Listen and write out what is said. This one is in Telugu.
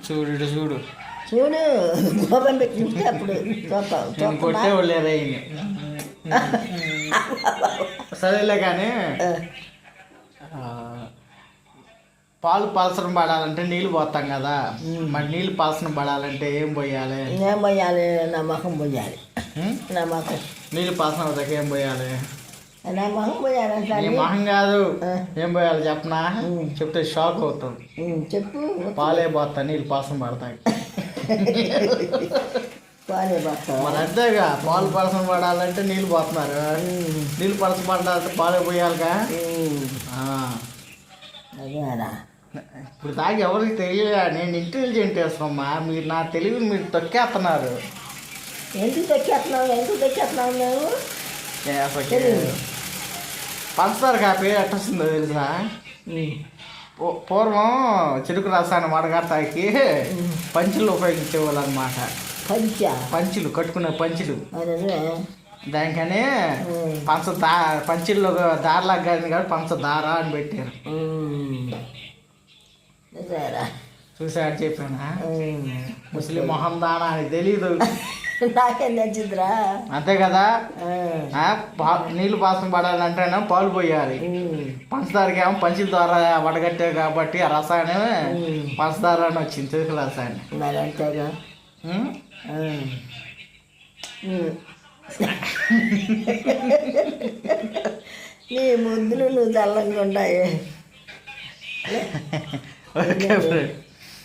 చూడు చూడు చూడు గోపం పెట్టి అప్పుడు కొట్టేవాళ్ళు సరేలే కానీ పాలు పలసరం పడాలంటే నీళ్ళు పోతాం కదా మరి నీళ్ళు పలసరం పడాలంటే ఏం పోయాలి నమ్మకం పోయాలి నమ్మకం నీళ్ళు పలసరం దగ్గర ఏం పోయాలి నమ్మకం పోయాలంటే నీ మొహం కాదు ఏం పోయాలి చెప్పనా చెప్తే షాక్ అవుతాం చెప్పు పాలే పోతా నీళ్ళు పలసరం పడతాయి పాలే పోతా మరి అంతేగా పాలు పలసరం పడాలంటే నీళ్ళు పోతున్నారు నీళ్ళు పలసరం పడాలంటే పాలే పోయాలిగా అదేనా ఇప్పుడు దాకా ఎవరికి తెలియలే నేను ఇంటెలిజెంట్ వేస్తామమ్మా మీరు నా తెలివిని మీరు తొక్కేస్తున్నారు ఎందుకు తొక్కేస్తున్నావు మేము పంచదార కాపీ ఎట్టొస్తుందో తెలుసా పూర్వం చెరుకు రసాయన వడగడతాకి పంచులు ఉపయోగించేవాళ్ళు అనమాట పంచులు కట్టుకునే పంచులు దానికని పంచుల్లో దారలాగా కానీ కాబట్టి పంచదార అని పెట్టారు చూసాడు చెప్పానా ముస్లిం మొహం దానా అని తెలీదు నాకేం నచ్చిందిరా అంతే కదా నీళ్ళు పాసం పడాలంటేనే పాలు పోయాలి పంచదారకి ఏమో పంచుల ద్వారా వడగట్టే కాబట్టి ఆ రసాయనం పంచదార అని వచ్చింది చెరుకు రసాయనం మరి అంతేగా నీ ముద్దులు నువ్వు చల్లంగా ఉంటాయి ఓకే